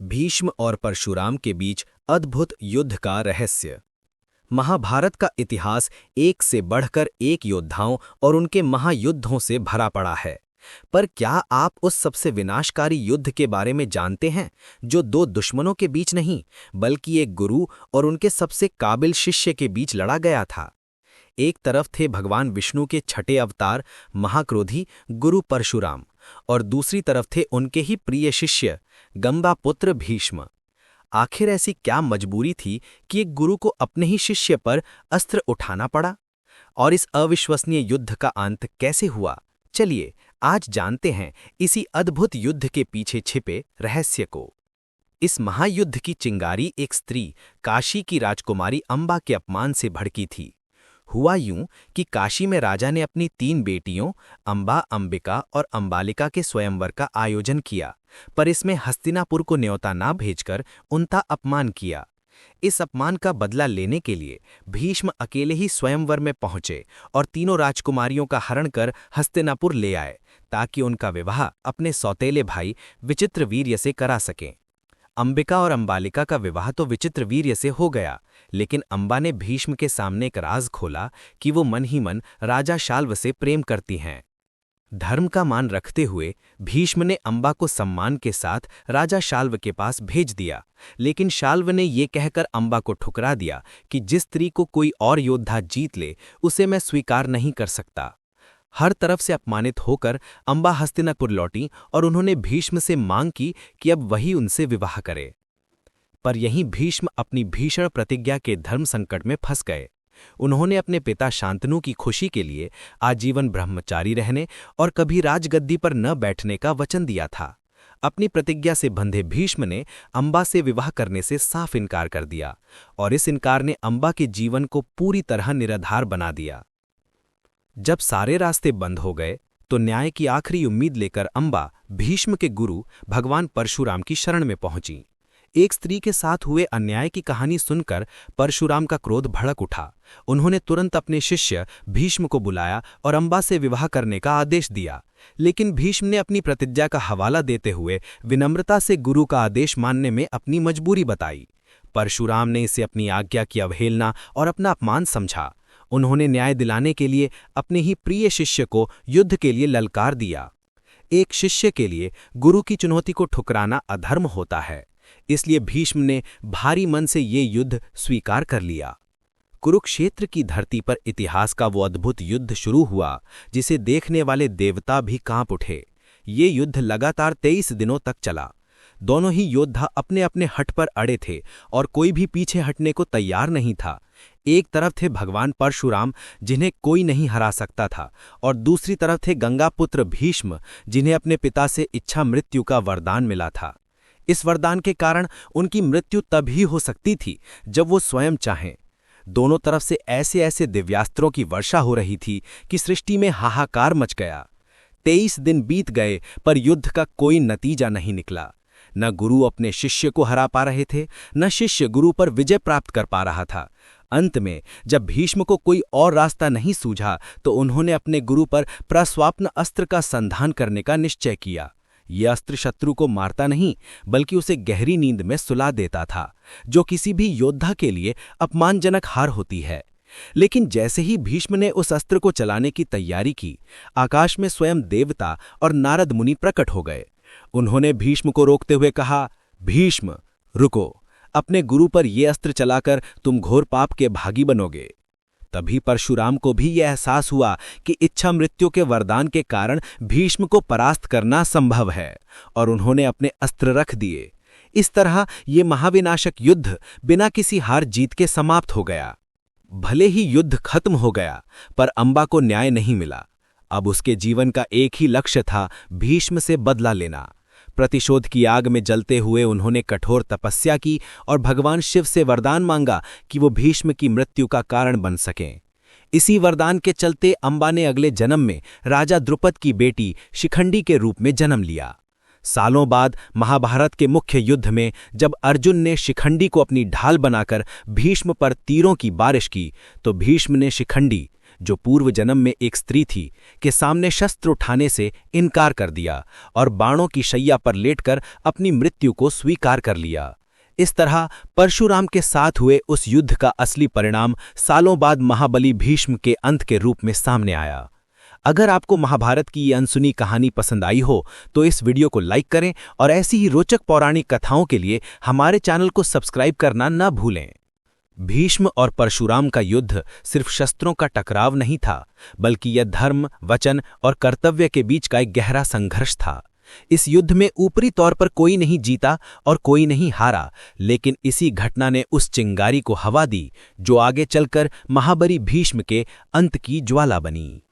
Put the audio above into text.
भीष्म और परशुराम के बीच अद्भुत युद्ध का रहस्य। महाभारत का इतिहास एक से बढ़कर एक योद्धाओं और उनके महायुद्धों से भरा पड़ा है। पर क्या आप उस सबसे विनाशकारी युद्ध के बारे में जानते हैं जो दो दुश्मनों के बीच नहीं बल्कि एक गुरु और उनके सबसे काबिल शिष्य के बीच लड़ा गया था। एक तरफ थे भगवान विष्णु के छठे अवतार महाक्रोधी गुरु परशुराम और दूसरी तरफ थे उनके ही प्रिय शिष्य गंगापुत्र भीष्म। आखिर ऐसी क्या मजबूरी थी कि एक गुरु को अपने ही शिष्य पर अस्त्र उठाना पड़ा? और इस अविश्वसनीय युद्ध का अंत कैसे हुआ? चलिए आज जानते हैं इसी अद्भुत युद्ध के पीछे छिपे रहस्य को। इस महायुद्ध की चिंगारी एक स्त्री काशी की राजकुमारी अंबा के अपमान से भड़की थी। हुआ यूं कि काशी में राजा ने अपनी 3 बेटियों अंबा, अंबिका और अंबालिका के स्वयंवर का आयोजन किया, पर इसमें हस्तिनापुर को न्योता ना भेजकर उनका अपमान किया। इस अपमान का बदला लेने के लिए भीष्म अकेले ही स्वयंवर में पहुंचे और तीनों राजकुमारियों का हरण कर हस्तिनापुर ले आए ताकि उनका विवाह अपने सौतेले भाई विचित्रवीर्य से करा सकें। अंबिका और अंबालिका का विवाह तो विचित्रवीर्य से हो गया, लेकिन अंबा ने भीष्म के सामने एक राज खोला कि वो मन ही मन राजा शाल्व से प्रेम करती हैं। धर्म का मान रखते हुए भीष्म ने अंबा को सम्मान के साथ राजा शाल्व के पास भेज दिया, लेकिन शाल्व ने ये कहकर अंबा को ठुकरा दिया कि जिस स्त्री को कोई और योद्धा जीत ले उसे मैं स्वीकार नहीं कर सकता। हर तरफ से अपमानित होकर अंबा हस्तिनापुर लौटी और उन्होंने भीष्म से मांग की कि अब वही उनसे विवाह करे। पर यहीं भीष्म अपनी भीषण प्रतिज्ञा के धर्म संकट में फंस गए। उन्होंने अपने पिता शांतनु की खुशी के लिए आजीवन ब्रह्मचारी रहने और कभी राजगद्दी पर न बैठने का वचन दिया था। अपनी प्रतिज्ञा से बंधे भीष्म ने अंबा से विवाह करने से साफ इनकार कर दिया और इस इनकार ने अंबा के जीवन को पूरी तरह निराधार बना दिया। जब सारे रास्ते बंद हो गए तो न्याय की आखिरी उम्मीद लेकर अंबा भीष्म के गुरु भगवान परशुराम की शरण में पहुंची। एक स्त्री के साथ हुए अन्याय की कहानी सुनकर परशुराम का क्रोध भड़क उठा। उन्होंने तुरंत अपने शिष्य भीष्म को बुलाया और अंबा से विवाह करने का आदेश दिया, लेकिन भीष्म ने अपनी प्रतिज्ञा का हवाला देते हुए विनम्रता से गुरु का आदेश मानने में अपनी मजबूरी बताई। परशुराम ने इसे अपनी आज्ञा की अवहेलना और अपना अपमान समझा। उन्होंने न्याय दिलाने के लिए अपने ही प्रिय शिष्य को युद्ध के लिए ललकार दिया। एक शिष्य के लिए गुरु की चुनौती को ठुकराना अधर्म होता है, इसलिए भीष्म ने भारी मन से ये युद्ध स्वीकार कर लिया। कुरुक्षेत्र की धरती पर इतिहास का वो अद्भुत युद्ध शुरू हुआ जिसे देखने वाले देवता भी कांप उठे। ये युद्ध लगातार 23 दिनों तक चला। दोनों ही योद्धा अपने अपने हट पर अड़े थे और कोई भी पीछे हटने को तैयार नहीं था। एक तरफ थे भगवान परशुराम जिन्हें कोई नहीं हरा सकता था, और दूसरी तरफ थे गंगापुत्र भीष्म जिन्हें अपने पिता से इच्छा मृत्यु का वरदान मिला था। इस वरदान के कारण उनकी मृत्यु तभी हो सकती थी जब वो स्वयं चाहें। दोनों तरफ से ऐसे ऐसे दिव्यास्त्रों की वर्षा हो रही थी कि सृष्टि में हाहाकार मच गया। 23 दिन बीत गए पर युद्ध का कोई नतीजा नहीं निकला। न गुरु अपने शिष्य को हरा पा रहे थे, न शिष्य गुरु पर विजय प्राप्त कर पा रहा था। अंत में जब भीष्म को कोई और रास्ता नहीं सूझा तो उन्होंने अपने गुरु पर प्रस्वाप्न अस्त्र का संधान करने का निश्चय किया। यह अस्त्र शत्रु को मारता नहीं बल्कि उसे गहरी नींद में सुला देता था, जो किसी भी योद्धा के लिए अपमानजनक हार होती है। लेकिन जैसे ही भीष्म ने उस अस्त्र को चलाने की तैयारी की, आकाश में स्वयं देवता और नारद मुनि प्रकट हो गए। उन्होंने भीष्म को रोकते हुए कहा, भीष्म रुको, अपने गुरु पर यह अस्त्र चलाकर तुम घोर पाप के भागी बनोगे। तभी परशुराम को भी यह एहसास हुआ कि इच्छा मृत्यु के वरदान के कारण भीष्म को परास्त करना संभव है, और उन्होंने अपने अस्त्र रख दिए। इस तरह ये महाविनाशक युद्ध बिना किसी हार जीत के समाप्त हो गया। भले ही युद्ध खत्म हो गया, पर अंबा को न्याय नहीं मिला। अब उसके जीवन का एक ही लक्ष्य था, भीष्म से बदला लेना। प्रतिशोध की आग में जलते हुए उन्होंने कठोर तपस्या की और भगवान शिव से वरदान मांगा कि वो भीष्म की मृत्यु का कारण बन सकें। इसी वरदान के चलते अंबा ने अगले जन्म में राजा द्रुपद की बेटी शिखंडी के रूप में जन्म लिया। सालों बाद महाभारत के मुख्य युद्ध में जब अर्जुन ने शिखंडी को अपनी ढाल बनाकर भीष्म पर तीरों की बारिश की, तो भीष्म ने शिखंडी जो पूर्व जन्म में एक स्त्री थी, के सामने शस्त्र उठाने से इनकार कर दिया और बाणों की शैया पर लेटकर अपनी मृत्यु को स्वीकार कर लिया। इस तरह परशुराम के साथ हुए उस युद्ध का असली परिणाम सालों बाद महाबली भीष्म के अंत के रूप में सामने आया। अगर आपको महाभारत की ये अनसुनी कहानी पसंद आई हो तो इस वीडियो को लाइक करें और ऐसी ही रोचक पौराणिक कथाओं के लिए हमारे चैनल को सब्सक्राइब करना न भूलें। भीष्म और परशुराम का युद्ध सिर्फ शस्त्रों का टकराव नहीं था, बल्कि यह धर्म, वचन और कर्तव्य के बीच का एक गहरा संघर्ष था। इस युद्ध में ऊपरी तौर पर कोई नहीं जीता और कोई नहीं हारा, लेकिन इसी घटना ने उस चिंगारी को हवा दी जो आगे चलकर महाबली भीष्म के अंत की ज्वाला बनी।